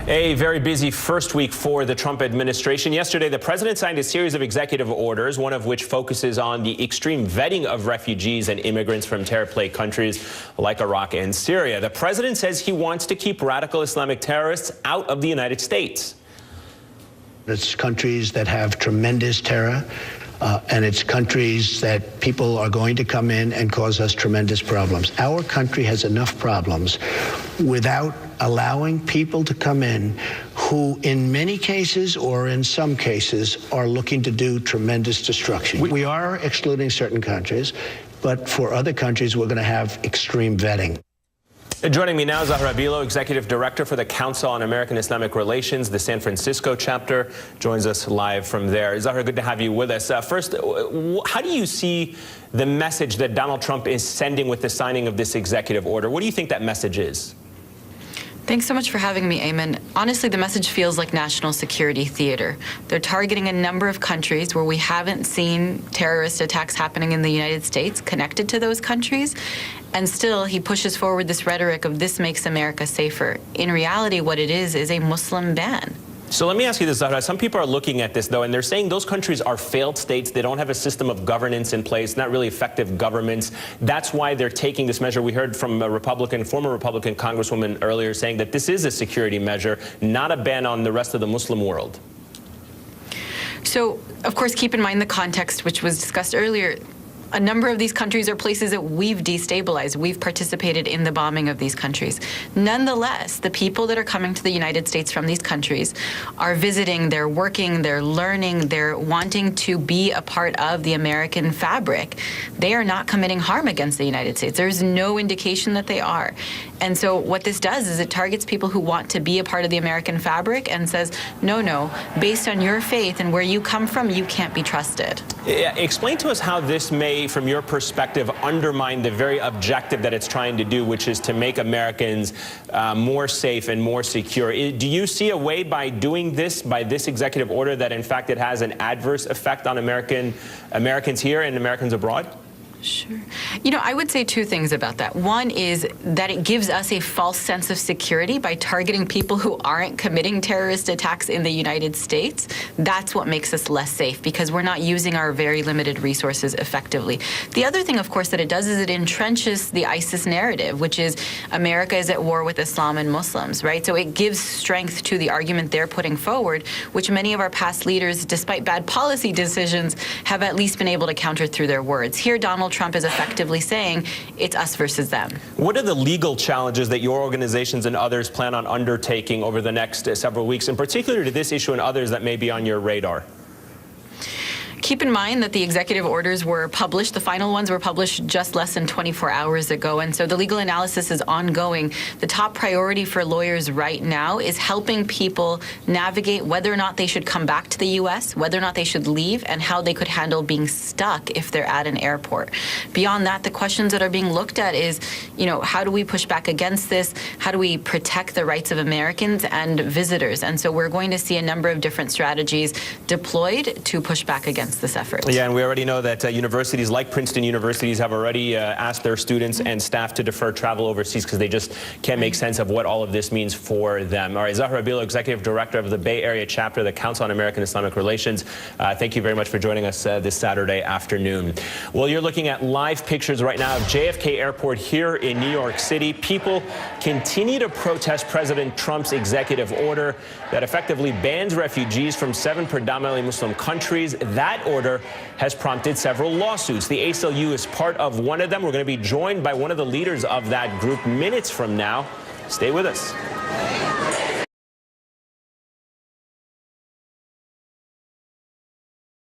A very busy first week for the Trump administration. Yesterday, the president signed a series of executive orders, one of which focuses on the extreme vetting of refugees and immigrants from terror-plagued countries like Iraq and Syria. The president says he wants to keep radical Islamic terrorists out of the United States. It's countries that have tremendous terror, and it's countries that people are going to come in and cause us tremendous problems. Our country has enough problems without allowing people to come in who, in many cases or in some cases, are looking to do tremendous destruction. We are excluding certain countries, but for other countries, we're going to have extreme vetting. Joining me now, Zahra Bilo, Executive Director for the Council on American Islamic Relations, the San Francisco chapter, joins us live from there. Zahra, good to have you with us. First, how do you see the message that Donald Trump is sending with the signing of this executive order? What do you think that message is? Thanks so much for having me, Ayman. Honestly, the message feels like national security theater. They're targeting a number of countries where we haven't seen terrorist attacks happening in the United States connected to those countries. And still, he pushes forward this rhetoric of this makes America safer. In reality, what it is a Muslim ban. So let me ask you this, Zahra. Some people are looking at this, though, and they're saying those countries are failed states. They don't have a system of governance in place, not really effective governments. That's why they're taking this measure. We heard from a former Republican Congresswoman earlier saying that this is a security measure, not a ban on the rest of the Muslim world. So, of course, keep in mind the context, which was discussed earlier. A number of these countries are places that we've destabilized. We've participated in the bombing of these countries. Nonetheless, the people that are coming to the United States from these countries are visiting, they're working, they're learning, they're wanting to be a part of the American fabric. They are not committing harm against the United States. There's no indication that they are. And so what this does is it targets people who want to be a part of the American fabric and says, no, based on your faith and where you come from, you can't be trusted. Explain to us how this may, from your perspective, undermine the very objective that it's trying to do, which is to make Americans more safe and more secure. Do you see a way by doing this, by this executive order, that in fact it has an adverse effect on Americans here and Americans abroad? Sure. You know, I would say two things about that. One is that it gives us a false sense of security by targeting people who aren't committing terrorist attacks in the United States. That's what makes us less safe, because we're not using our very limited resources effectively. The other thing, of course, that it does is it entrenches the ISIS narrative, which is America is at war with Islam and Muslims, right? So it gives strength to the argument they're putting forward, which many of our past leaders, despite bad policy decisions, have at least been able to counter through their words. Here, Donald Trump is effectively saying it's us versus them. What are the legal challenges that your organizations and others plan on undertaking over the next several weeks, in particular to this issue and others that may be on your radar? Keep in mind that the executive orders were published. The final ones were published just less than 24 hours ago, and so the legal analysis is ongoing. The top priority for lawyers right now is helping people navigate whether or not they should come back to the U.S., whether or not they should leave, and how they could handle being stuck if they're at an airport. Beyond that, the questions that are being looked at is, you know, how do we push back against this? How do we protect the rights of Americans and visitors? And so we're going to see a number of different strategies deployed to push back against this effort. Yeah, and we already know that universities like Princeton universities have already asked their students and staff to defer travel overseas because they just can't make sense of what all of this means for them. All right, Zahra Bilo, Executive Director of the Bay Area chapter of the Council on American Islamic Relations, thank you very much for joining us this Saturday afternoon. Well, you're looking at live pictures right now of JFK Airport here in New York City. People continue to protest President Trump's executive order that effectively bans refugees from 7 predominantly Muslim countries. That order has prompted several lawsuits. The ACLU is part of one of them. We're going to be joined by one of the leaders of that group minutes from now. Stay with us.